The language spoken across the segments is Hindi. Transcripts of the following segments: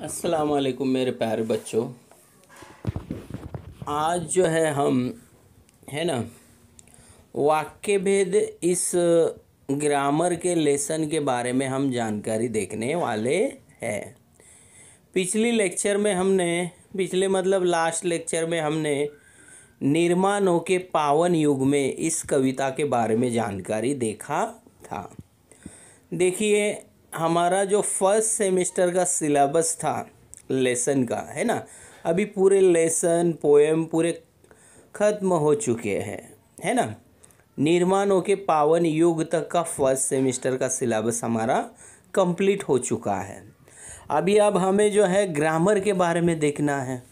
अस्सलाम वालेकुम मेरे प्यारे बच्चों। आज जो है हम है ना वाक्य भेद इस ग्रामर के लेसन के बारे में हम जानकारी देखने वाले हैं। पिछले मतलब लास्ट लेक्चर में हमने निर्माणों के पावन युग में इस कविता के बारे में जानकारी देखा था। देखिए हमारा जो फर्स्ट सेमेस्टर का सिलेबस था लेसन का है ना, अभी पूरे लेसन पोएम पूरे ख़त्म हो चुके हैं है ना। निर्माणों के पावन युग तक का फर्स्ट सेमेस्टर का सिलेबस हमारा कंप्लीट हो चुका है। अब हमें जो है ग्रामर के बारे में देखना है।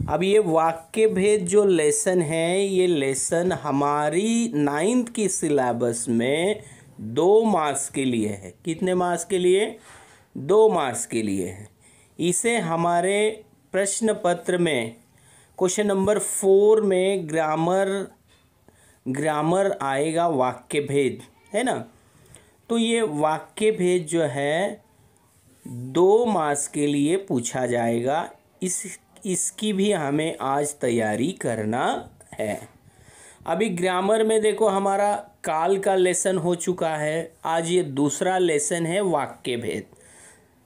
अब ये वाक्य भेद जो लेसन है, ये लेसन हमारी 9th की सिलेबस में 2 मार्क्स के लिए है। कितने मार्क्स के लिए? 2 मार्क्स के लिए है। इसे हमारे प्रश्न पत्र में क्वेश्चन नंबर 4 में ग्रामर आएगा वाक्य भेद है ना। तो ये वाक्य भेद जो है 2 मार्क्स के लिए पूछा जाएगा। इसकी भी हमें आज तैयारी करना है। अभी ग्रामर में देखो हमारा काल का लेसन हो चुका है। आज ये दूसरा लेसन है वाक्य भेद।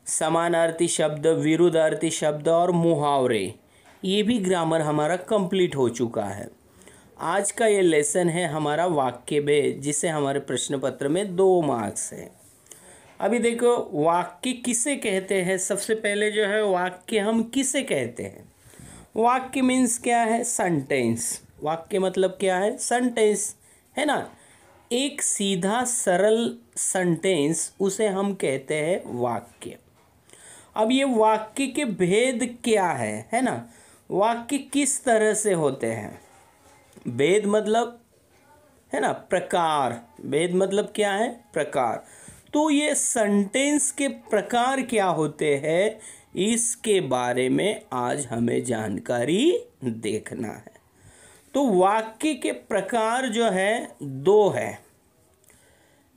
समानार्थी शब्द, विरुद्धार्थी शब्द और मुहावरे, ये भी ग्रामर हमारा कंप्लीट हो चुका है। आज का ये लेसन है हमारा वाक्य भेद, जिसे हमारे प्रश्न पत्र में 2 मार्क्स है। अभी देखो वाक्य किसे कहते हैं। सबसे पहले जो है वाक्य हम किसे कहते हैं। वाक्य मीन्स क्या है? सेंटेंस। वाक्य मतलब क्या है? सेंटेंस है ना। एक सीधा सरल सेंटेंस, उसे हम कहते हैं वाक्य। अब ये वाक्य के भेद क्या है ना। वाक्य किस तरह से होते हैं? भेद मतलब है ना प्रकार। भेद मतलब क्या है? प्रकार। तो ये सेंटेंस के प्रकार क्या होते हैं, इसके बारे में आज हमें जानकारी देखना है। तो वाक्य के प्रकार जो है 2 है।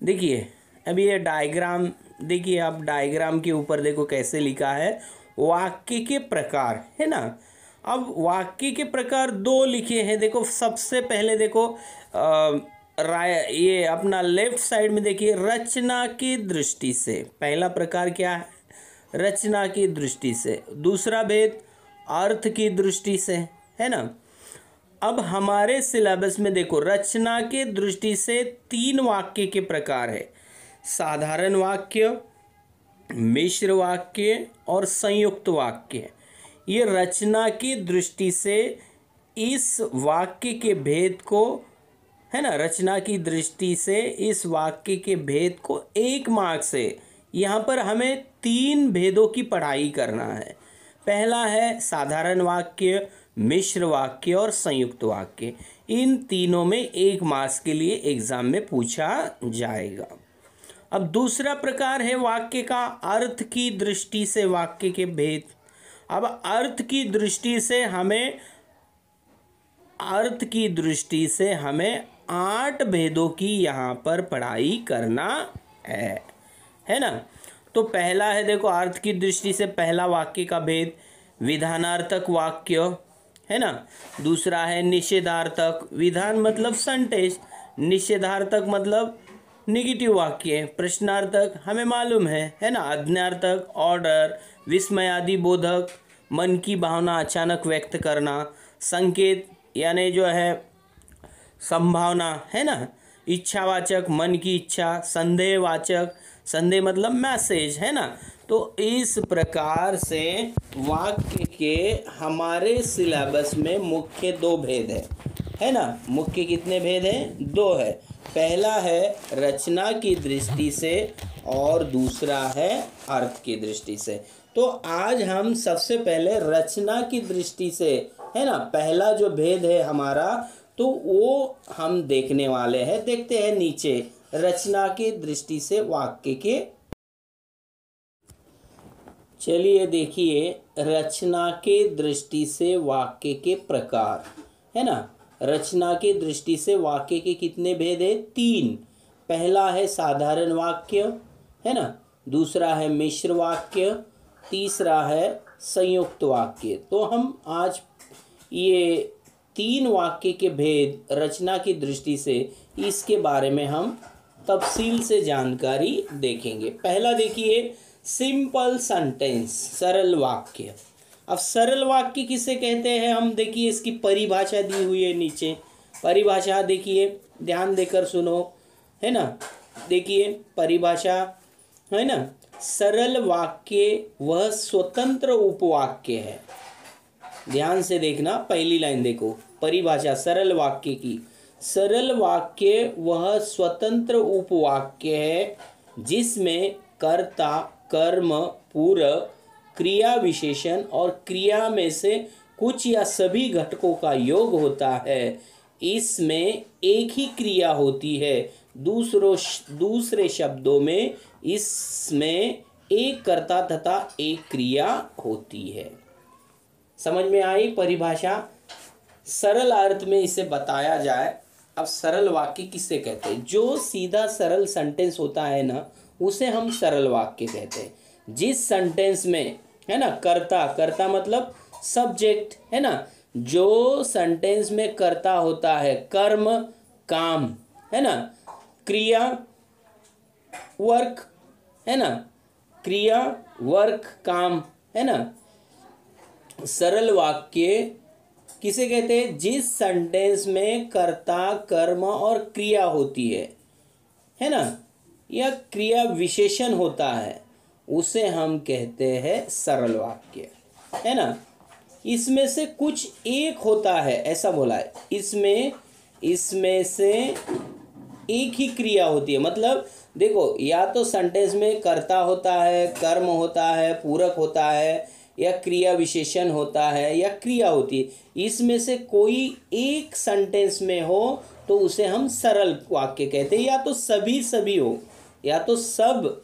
देखिए अभी ये डायग्राम देखिए, आप डायग्राम के ऊपर देखो कैसे लिखा है वाक्य के प्रकार है ना। अब वाक्य के प्रकार 2 लिखे हैं। देखो सबसे पहले देखो ये अपना लेफ्ट साइड में देखिए, रचना की दृष्टि से। पहला प्रकार क्या है? रचना की दृष्टि से। दूसरा भेद अर्थ की दृष्टि से है ना। अब हमारे सिलेबस में देखो रचना के दृष्टि से 3 वाक्य के प्रकार है। साधारण वाक्य, मिश्र वाक्य और संयुक्त वाक्य। ये रचना की दृष्टि से इस वाक्य के भेद को है ना, रचना की दृष्टि से इस वाक्य के भेद को 1 मार्क से यहाँ पर हमें 3 भेदों की पढ़ाई करना है। पहला है साधारण वाक्य, मिश्र वाक्य और संयुक्त वाक्य। इन तीनों में 1 मार्क्स के लिए एग्जाम में पूछा जाएगा। अब दूसरा प्रकार है वाक्य का अर्थ की दृष्टि से वाक्य के भेद। अब अर्थ की दृष्टि से हमें 8 भेदों की यहाँ पर पढ़ाई करना है ना। तो पहला है देखो अर्थ की दृष्टि से पहला वाक्य का भेद विधानार्थक वाक्य है ना। दूसरा है निषेधार्थक। विधान मतलब सेंटेंस, निषेधार्थक मतलब निगेटिव वाक्य। प्रश्नार्थक हमें मालूम है ना। आज्ञार्थक ऑर्डर, विस्मयादि बोधक मन की भावना अचानक व्यक्त करना। संकेत यानी जो है संभावना है ना। इच्छावाचक मन की इच्छा। संदेहवाचक, संदेह मतलब मैसेज है ना। तो इस प्रकार से वाक्य के हमारे सिलेबस में मुख्य 2 भेद है ना। मुख्य कितने भेद हैं? 2 है। पहला है रचना की दृष्टि से और दूसरा है अर्थ की दृष्टि से। तो आज हम सबसे पहले रचना की दृष्टि से है ना, पहला जो भेद है हमारा, तो वो हम देखने वाले हैं। देखते हैं नीचे रचना की दृष्टि से वाक्य के। चलिए देखिए रचना के दृष्टि से वाक्य के प्रकार है ना। रचना की दृष्टि से वाक्य के कितने भेद है? 3। पहला है साधारण वाक्य है ना। दूसरा है मिश्र वाक्य तीसरा है संयुक्त वाक्य। तो हम आज ये 3 वाक्य के भेद रचना की दृष्टि से इसके बारे में हम तफसील से जानकारी देखेंगे। पहला देखिए, सिंपल सेंटेंस, सरल वाक्य। अब सरल वाक्य किसे कहते हैं हम देखिए, इसकी परिभाषा दी हुई है नीचे। परिभाषा देखिए, ध्यान देकर सुनो, है ना। देखिए परिभाषा, है ना। सरल वाक्य वह स्वतंत्र उपवाक्य है। ध्यान से देखना, पहली लाइन देखो, परिभाषा सरल वाक्य की। सरल वाक्य वह स्वतंत्र उपवाक्य है जिसमें कर्ता, कर्म, पूरक, क्रिया विशेषण और क्रिया में से कुछ या सभी घटकों का योग होता है। इसमें एक ही क्रिया होती है। दूसरे शब्दों में इसमें एक कर्ता तथा एक क्रिया होती है। समझ में आई परिभाषा? सरल अर्थ में इसे बताया जाए। अब सरल वाक्य किसे कहते हैं? जो सीधा सरल सेंटेंस होता है ना, उसे हम सरल वाक्य कहते हैं। जिस सेंटेंस में, है ना, कर्ता मतलब सब्जेक्ट, है ना। जो सेंटेंस में कर्ता होता है, कर्म, काम, है ना, क्रिया, वर्क, है ना, क्रिया, वर्क, काम, है ना। सरल वाक्य किसे कहते हैं? जिस सेंटेंस में कर्ता, कर्म और क्रिया होती है ना, या क्रिया विशेषण होता है, उसे हम कहते हैं सरल वाक्य, है ना। इसमें से कुछ एक होता है, ऐसा बोला है। इसमें से एक ही क्रिया होती है। मतलब देखो, या तो सेंटेंस में कर्ता होता है, कर्म होता है, पूरक होता है, या क्रिया विशेषण होता है, या क्रिया होती है। इसमें से कोई एक सेंटेंस में हो तो उसे हम सरल वाक्य कहते हैं। या तो सभी हो, या तो सब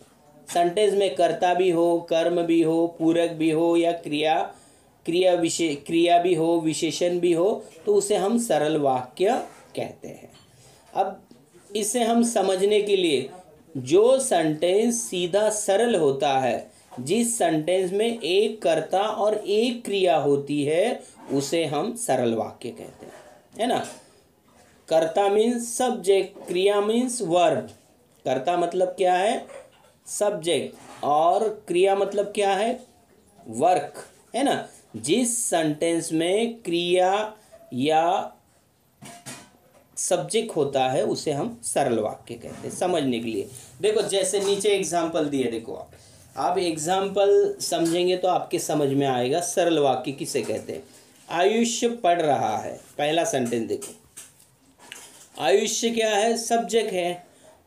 सेंटेंस में कर्ता भी हो, कर्म भी हो, पूरक भी हो, या क्रिया भी हो, विशेषण भी हो, तो उसे हम सरल वाक्य कहते हैं। अब इसे हम समझने के लिए, जो सेंटेंस सीधा सरल होता है, जिस सेंटेंस में एक कर्ता और एक क्रिया होती है, उसे हम सरल वाक्य कहते हैं, है ना। कर्ता मीन्स सब्जेक्ट, क्रिया मीन्स वर्ब। कर्ता मतलब क्या है? सब्जेक्ट, और क्रिया मतलब क्या है? वर्क, है ना। जिस सेंटेंस में क्रिया या सब्जेक्ट होता है, उसे हम सरल वाक्य कहते हैं। समझने के लिए देखो, जैसे नीचे एग्जाम्पल दिए, देखो आप एग्जाम्पल समझेंगे तो आपके समझ में आएगा सरल वाक्य किसे कहते हैं। आयुष्य पढ़ रहा है, पहला सेंटेंस देखो। आयुष्य क्या है? सब्जेक्ट है।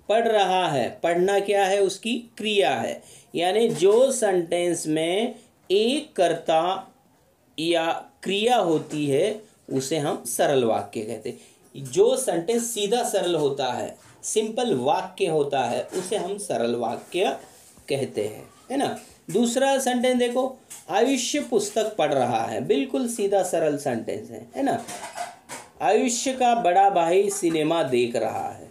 पढ़ रहा है, पढ़ना क्या है? उसकी क्रिया है। यानी जो सेंटेंस में एक कर्ता या क्रिया होती है, उसे हम सरल वाक्य कहते हैं। जो सेंटेंस सीधा सरल होता है, सिंपल वाक्य होता है, उसे हम सरल वाक्य कहते हैं, है ना। दूसरा सेंटेंस देखो, आयुष्य पुस्तक पढ़ रहा है, बिल्कुल सीधा सरल सेंटेंस है ना। आयुष्य का बड़ा भाई सिनेमा देख रहा है।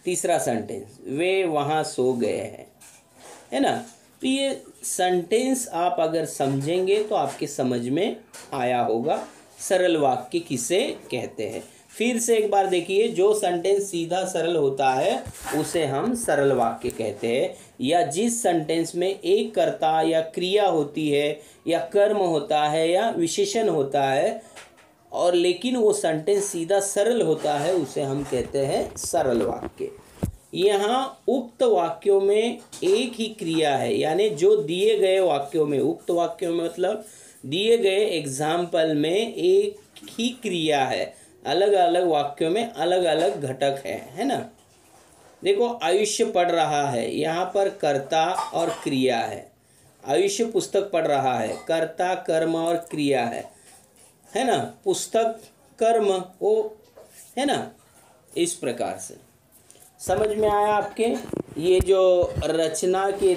तीसरा सेंटेंस, वे वहाँ सो गए हैं, है ना। तो ये सेंटेंस आप अगर समझेंगे तो आपके समझ में आया होगा सरल वाक्य किसे कहते हैं। फिर से एक बार देखिए, जो सेंटेंस सीधा सरल होता है उसे हम सरल वाक्य कहते हैं। या जिस सेंटेंस में एक कर्ता या क्रिया होती है, या कर्म होता है, या विशेषण होता है, और लेकिन वो सेंटेंस सीधा सरल होता है, उसे हम कहते हैं सरल वाक्य। यहाँ उक्त वाक्यों में एक ही क्रिया है, यानी जो दिए गए वाक्यों में, उक्त वाक्यों में मतलब दिए गए एग्जाम्पल में एक ही क्रिया है। अलग अलग वाक्यों में अलग अलग घटक है ना। देखो, आयुष्य पढ़ रहा है, यहाँ पर कर्ता और क्रिया है। आयुष्य पुस्तक पढ़ रहा है, कर्ता, कर्म और क्रिया है ना। पुस्तक, कर्म, वो, है ना। इस प्रकार से समझ में आया आपके? ये जो रचना के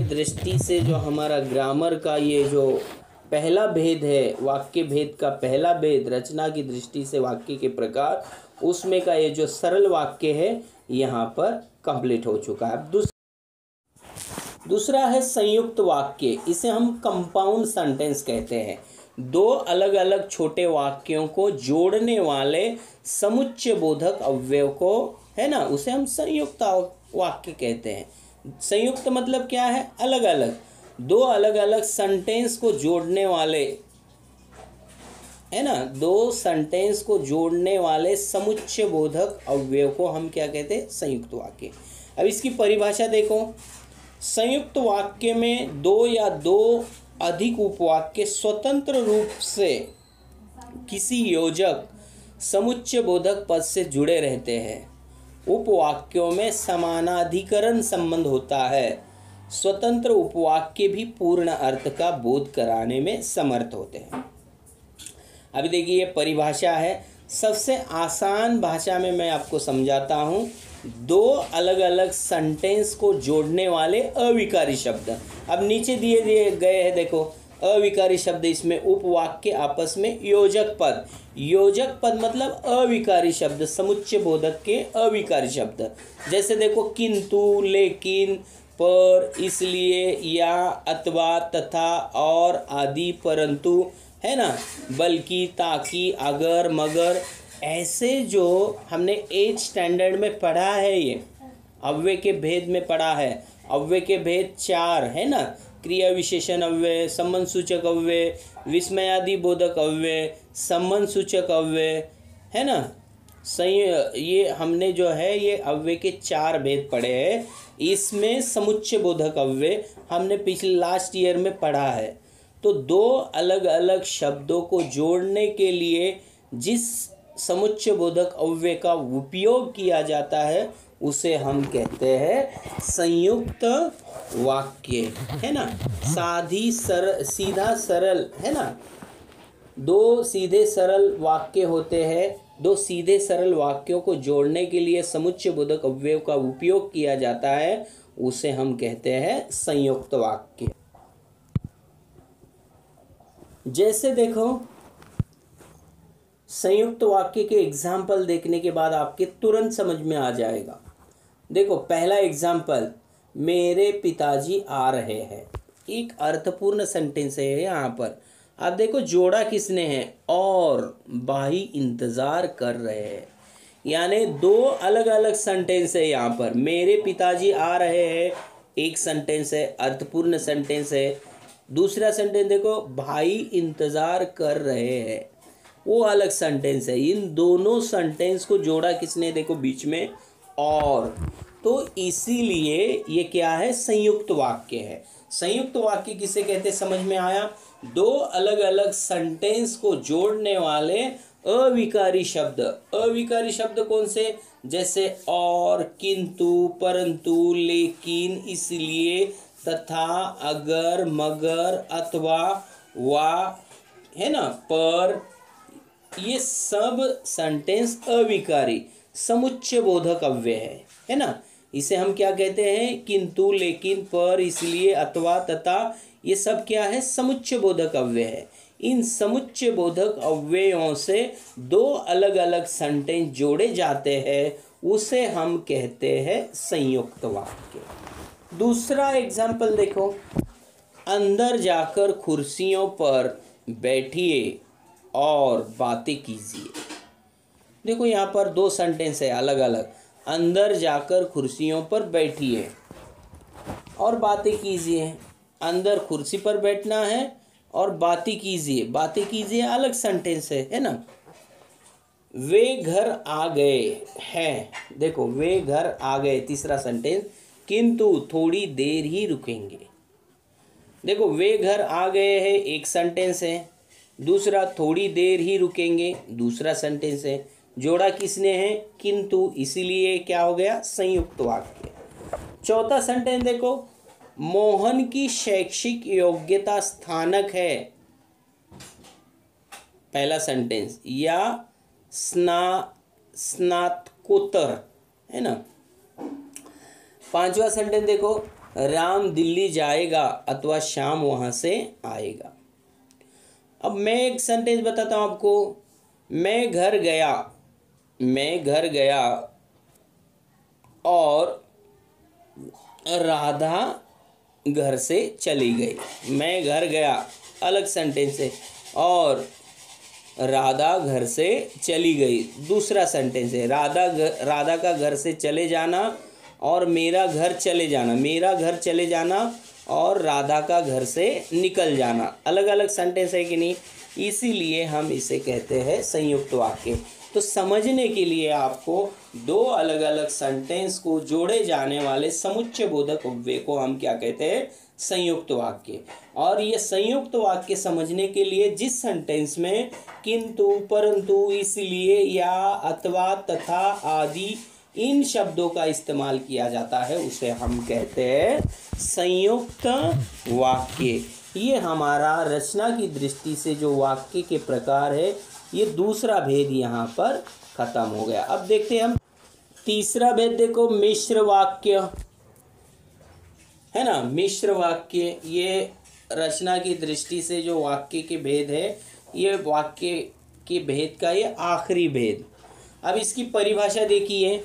दृष्टि से जो हमारा ग्रामर का ये जो पहला भेद है, वाक्य भेद का पहला भेद, रचना की दृष्टि से वाक्य के प्रकार, उसमें का ये जो सरल वाक्य है, यहाँ पर कंप्लीट हो चुका है। दूसरा है संयुक्त वाक्य, इसे हम कंपाउंड सेंटेंस कहते हैं। दो अलग अलग छोटे वाक्यों को जोड़ने वाले समुच्चय बोधक अवयव को, है ना, उसे हम संयुक्त वाक्य कहते हैं। संयुक्त मतलब क्या है? अलग अलग, दो अलग अलग सेंटेंस को जोड़ने वाले, है ना, दो सेंटेंस को जोड़ने वाले समुच्चय बोधक अवयव को हम क्या कहते हैं? संयुक्त वाक्य। अब इसकी परिभाषा देखो। संयुक्त वाक्य में दो या दो अधिक उपवाक्य स्वतंत्र रूप से किसी योजक समुच्चय बोधक पद से जुड़े रहते हैं। उपवाक्यों में समानाधिकरण संबंध होता है। स्वतंत्र उपवाक्य भी पूर्ण अर्थ का बोध कराने में समर्थ होते हैं। अभी देखिए ये परिभाषा है। सबसे आसान भाषा में मैं आपको समझाता हूँ। दो अलग अलग सेंटेंस को जोड़ने वाले अविकारी शब्द, अब नीचे दिए गए हैं, देखो अविकारी शब्द, इसमें उपवाक्य आपस में योजक पद। योजक पद मतलब अविकारी शब्द, समुच्चय बोधक के अविकारी शब्द। जैसे देखो किंतु, लेकिन, पर, इसलिए, या, अथवा, तथा, और, आदि, परंतु, है ना, बल्कि, ताकि, अगर, मगर, ऐसे जो हमने 8th स्टैंडर्ड में पढ़ा है, ये अव्यय के भेद में पढ़ा है। अव्यय के भेद 4 है ना, क्रिया विशेषण अव्यय, संबंध सूचक अव्यय, विस्मयादि बोधक अव्यय, संबंध सूचक अव्यय, है ना। ये हमने जो है ये अव्यय के 4 भेद पढ़े हैं। इसमें समुच्चय बोधक अव्यय हमने पिछले लास्ट ईयर में पढ़ा है। तो दो अलग अलग शब्दों को जोड़ने के लिए जिस समुच्चय बोधक अव्यय का उपयोग किया जाता है उसे हम कहते हैं संयुक्त वाक्य, है ना। सीधा सरल, है ना, दो सीधे सरल वाक्य होते हैं। दो सीधे सरल वाक्यों को जोड़ने के लिए समुच्चय बोधक अव्यय का उपयोग किया जाता है, उसे हम कहते हैं संयुक्त वाक्य। जैसे देखो संयुक्त वाक्य के एग्जाम्पल देखने के बाद आपके तुरंत समझ में आ जाएगा। देखो पहला एग्जाम्पल, मेरे पिताजी आ रहे हैं, एक अर्थपूर्ण सेंटेंस है यहाँ पर। आप देखो जोड़ा किसने है? और भाई इंतजार कर रहे हैं, यानी दो अलग अलग सेंटेंस है यहाँ पर। मेरे पिताजी आ रहे हैं एक सेंटेंस है, अर्थपूर्ण सेंटेंस है। दूसरा सेंटेंस देखो, भाई इंतजार कर रहे हैं, वो अलग सेंटेंस है। इन दोनों सेंटेंस को जोड़ा किसने? देखो बीच में और, तो इसीलिए ये क्या है? संयुक्त वाक्य है। संयुक्त वाक्य किसे कहते? समझ में आया? दो अलग अलग सेंटेंस को जोड़ने वाले अविकारी शब्द। अविकारी शब्द कौन से? जैसे और, किंतु, परंतु, लेकिन, इसलिए, तथा, अगर, मगर, अथवा, वा, है ना, पर, ये सब सेंटेंस अविकारी समुच्चय बोधक अव्यय है ना। इसे हम क्या कहते हैं? किंतु, लेकिन, पर, इसलिए, अथवा, तथा, ये सब क्या है? समुच्चय बोधक अव्यय है। इन समुच्चय बोधक अव्ययों से दो अलग अलग सेंटेंस जोड़े जाते हैं, उसे हम कहते हैं संयुक्त वाक्य। दूसरा एग्जाम्पल देखो, अंदर जाकर कुर्सियों पर बैठिए और बातें कीजिए। देखो यहाँ पर दो सेंटेंस है अलग अलग। अंदर जाकर कुर्सियों पर बैठिए और बातें कीजिए। अंदर कुर्सी पर बैठना है और बातें कीजिए। बातें कीजिए अलग सेंटेंस है ना। वे घर आ गए हैं, देखो वे घर आ गए तीसरा सेंटेंस, किंतु थोड़ी देर ही रुकेंगे। देखो वे घर आ गए हैं एक सेंटेंस है, दूसरा थोड़ी देर ही रुकेंगे दूसरा सेंटेंस है। जोड़ा किसने है? किंतु, इसीलिए क्या हो गया? संयुक्त वाक्य। चौथा सेंटेंस देखो, मोहन की शैक्षिक योग्यता स्थानक है, पहला सेंटेंस, या स्नातकोत्तर, है ना। पांचवा सेंटेंस देखो, राम दिल्ली जाएगा अथवा शाम वहां से आएगा। अब मैं एक सेंटेंस बताता हूं आपको। मैं घर गया और राधा घर से चली गई। मैं घर गया अलग सेंटेंस है, और राधा घर से चली गई दूसरा सेंटेंस है। राधा का घर से चले जाना और मेरा घर चले जाना, मेरा घर चले जाना और राधा का घर से निकल जाना अलग अलग सेंटेंस है कि नहीं, इसीलिए हम इसे कहते हैं संयुक्त वाक्य। तो समझने के लिए आपको दो अलग अलग सेंटेंस को जोड़े जाने वाले समुच्चय बोधक अव्यय को हम क्या कहते हैं, संयुक्त वाक्य। और ये संयुक्त वाक्य समझने के लिए जिस सेंटेंस में किंतु, परंतु, इसलिए, या, अथवा, तथा आदि इन शब्दों का इस्तेमाल किया जाता है उसे हम कहते हैं संयुक्त वाक्य। ये हमारा रचना की दृष्टि से जो वाक्य के प्रकार है, ये दूसरा भेद यहाँ पर खत्म हो गया। अब देखते हैं हम तीसरा भेद। देखो मिश्र वाक्य है ना, मिश्र वाक्य ये रचना की दृष्टि से जो वाक्य के भेद है, ये वाक्य के भेद का ये आखिरी भेद। अब इसकी परिभाषा देखिए,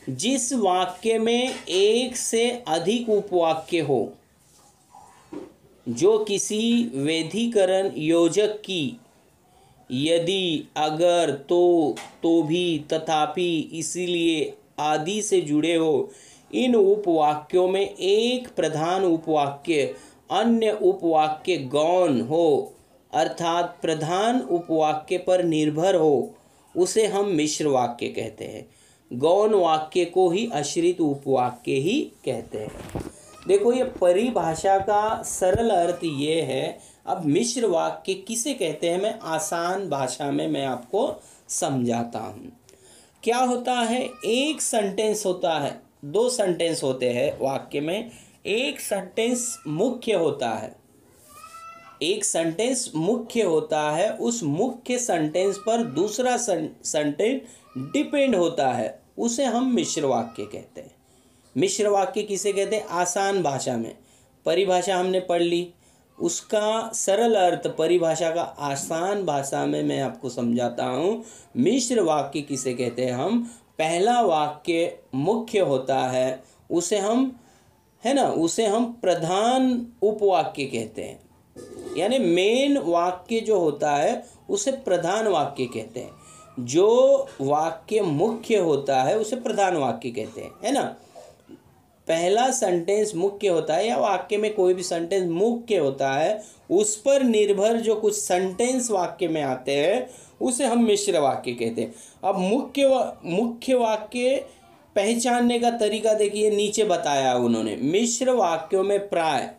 जिस वाक्य में एक से अधिक उपवाक्य हो, जो किसी वैधिकरण योजक की यदि, अगर, तो भी, तथापि, इसीलिए आदि से जुड़े हो, इन उपवाक्यों में एक प्रधान उपवाक्य अन्य उपवाक्य गौण हो, अर्थात प्रधान उपवाक्य पर निर्भर हो, उसे हम मिश्र वाक्य कहते हैं। गौण वाक्य को ही आश्रित उपवाक्य ही कहते हैं। देखो ये परिभाषा का सरल अर्थ ये है। अब मिश्र वाक्य किसे कहते हैं, मैं आसान भाषा में मैं आपको समझाता हूँ। क्या होता है, एक सेंटेंस होता है, दो सेंटेंस होते हैं वाक्य में। एक सेंटेंस मुख्य होता है, एक सेंटेंस मुख्य होता है, उस मुख्य सेंटेंस पर दूसरा सेंटेंस डिपेंड होता है, उसे हम मिश्र वाक्य कहते हैं। मिश्र वाक्य किसे कहते हैं, आसान भाषा में। परिभाषा हमने पढ़ ली, उसका सरल अर्थ परिभाषा का आसान भाषा में मैं आपको समझाता हूँ। मिश्र वाक्य किसे कहते हैं हम, पहला वाक्य मुख्य होता है, उसे हम, है ना, उसे हम प्रधान उपवाक्य कहते हैं। यानी मेन वाक्य जो होता है उसे प्रधान वाक्य कहते हैं। जो वाक्य मुख्य होता है उसे प्रधान वाक्य कहते हैं, है ना। पहला सेंटेंस मुख्य होता है, या वाक्य में कोई भी सेंटेंस मुख्य होता है, उस पर निर्भर जो कुछ सेंटेंस वाक्य में आते हैं उसे हम मिश्र वाक्य कहते हैं। अब मुख्य वाक्य पहचानने का तरीका देखिए, नीचे बताया उन्होंने। मिश्र वाक्यों में प्राय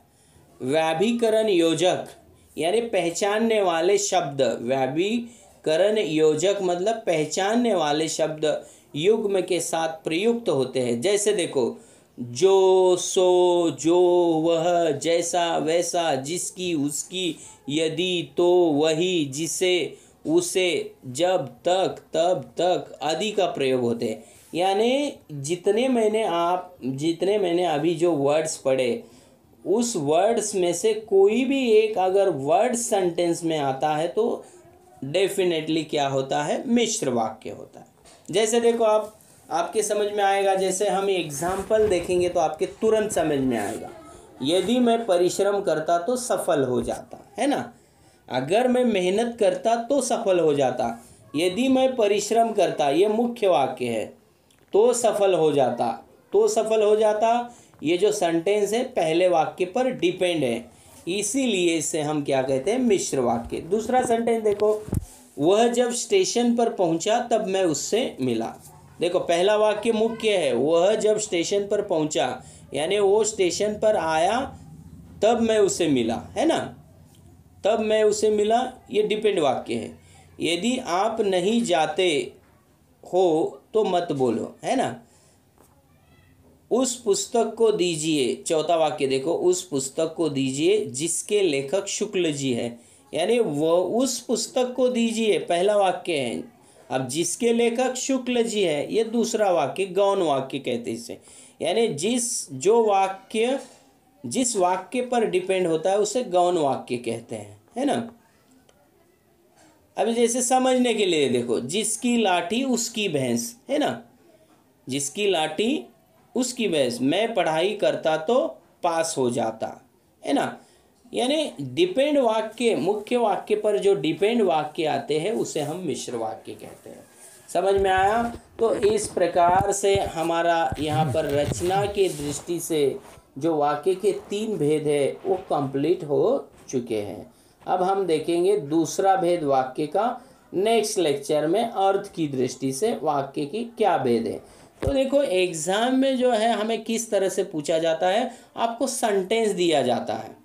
व्याभिकरण योजक यानी पहचानने वाले शब्द, व्याभिकरण योजक मतलब पहचानने वाले शब्द युग्म के साथ प्रयुक्त होते हैं। जैसे देखो, जो, सो, जो, वह, जैसा, वैसा, जिसकी, उसकी, यदि, तो, वही, जिसे, उसे, जब तक, तब तक आदि का प्रयोग होते हैं। यानी जितने मैंने अभी जो वर्ड्स पढ़े, उस वर्ड्स में से कोई भी एक अगर वर्ड सेंटेंस में आता है तो डेफिनेटली क्या होता है, मिश्र वाक्य होता है। जैसे देखो, आपके समझ में आएगा। जैसे हम एग्जाम्पल देखेंगे तो आपके तुरंत समझ में आएगा। यदि मैं परिश्रम करता तो सफल हो जाता, है ना। अगर मैं मेहनत करता तो सफल हो जाता। यदि मैं परिश्रम करता, ये मुख्य वाक्य है, तो सफल हो जाता, तो सफल हो जाता। ये जो सेंटेंस है पहले वाक्य पर डिपेंड है, इसीलिए इसे हम क्या कहते हैं, मिश्र वाक्य। दूसरा सेंटेंस देखो, वह जब स्टेशन पर पहुंचा तब मैं उससे मिला। देखो पहला वाक्य मुख्य है, वह जब स्टेशन पर पहुंचा, यानी वो स्टेशन पर आया तब मैं उसे मिला, है ना, तब मैं उसे मिला, ये डिपेंड वाक्य है। यदि आप नहीं जाते हो तो मत बोलो, है ना। उस पुस्तक को दीजिए, चौथा वाक्य देखो, उस पुस्तक को दीजिए जिसके लेखक शुक्ल जी है, यानी वो उस पुस्तक को दीजिए, पहला वाक्य है। अब जिसके लेखक शुक्ल जी है, ये दूसरा वाक्य, गौण वाक्य कहते हैं इसे। यानी जिस वाक्य पर डिपेंड होता है उसे गौण वाक्य कहते हैं, है ना। अभी जैसे समझने के लिए देखो, जिसकी लाठी उसकी भैंस, है ना, जिसकी लाठी उसकी भैंस। मैं पढ़ाई करता तो पास हो जाता, है ना। यानी डिपेंड वाक्य, मुख्य वाक्य पर जो डिपेंड वाक्य आते हैं उसे हम मिश्र वाक्य कहते हैं। समझ में आया। तो इस प्रकार से हमारा यहाँ पर रचना की दृष्टि से जो वाक्य के 3 भेद है वो कंप्लीट हो चुके हैं। अब हम देखेंगे दूसरा भेद वाक्य का नेक्स्ट लेक्चर में, अर्थ की दृष्टि से वाक्य की क्या भेद है। तो देखो एग्जाम में जो है हमें किस तरह से पूछा जाता है, आपको सेंटेंस दिया जाता है।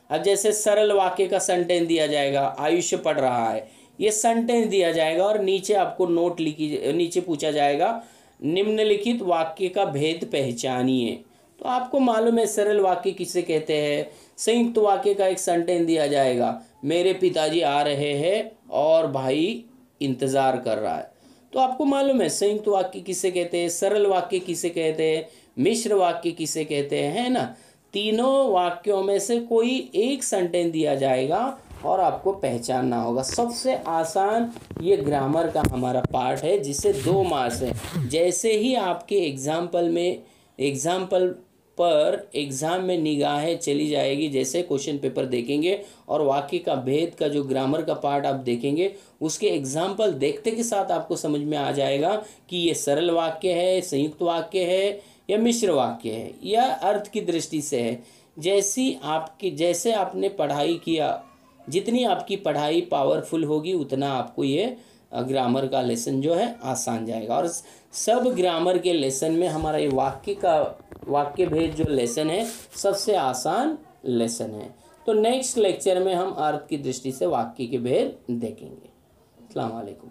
अब जैसे सरल वाक्य का सेंटेंस दिया जाएगा, आयुष्य पढ़ रहा है, ये सेंटेंस दिया जाएगा और नीचे आपको नोट नीचे पूछा जाएगा निम्नलिखित वाक्य का भेद पहचानिए। तो आपको मालूम है सरल वाक्य किसे कहते हैं। संयुक्त वाक्य का एक सेंटेंस दिया जाएगा, मेरे पिताजी आ रहे हैं और भाई इंतज़ार कर रहा है। तो आपको मालूम है संयुक्त वाक्य किसे कहते हैं, सरल वाक्य किसे कहते हैं, मिश्र वाक्य किसे कहते हैं, है ना। तीनों वाक्यों में से कोई एक सेंटेंस दिया जाएगा और आपको पहचानना होगा। सबसे आसान ये ग्रामर का हमारा पार्ट है जिससे 2 मार्क्स है। जैसे ही आपके एग्जाम में निगाहें चली जाएगी, जैसे क्वेश्चन पेपर देखेंगे और वाक्य का भेद का जो ग्रामर का पार्ट आप देखेंगे, उसके एग्जाम्पल देखते के साथ आपको समझ में आ जाएगा कि ये सरल वाक्य है, संयुक्त वाक्य है या मिश्र वाक्य है या अर्थ की दृष्टि से है। जैसे आपने पढ़ाई किया, जितनी आपकी पढ़ाई पावरफुल होगी उतना आपको ये ग्रामर का लेसन जो है आसान जाएगा। और सब ग्रामर के लेसन में हमारा ये वाक्य भेद जो लेसन है सबसे आसान लेसन है। तो नेक्स्ट लेक्चर में हम अर्थ की दृष्टि से वाक्य के भेद देखेंगे। अस्सलाम वालेकुम।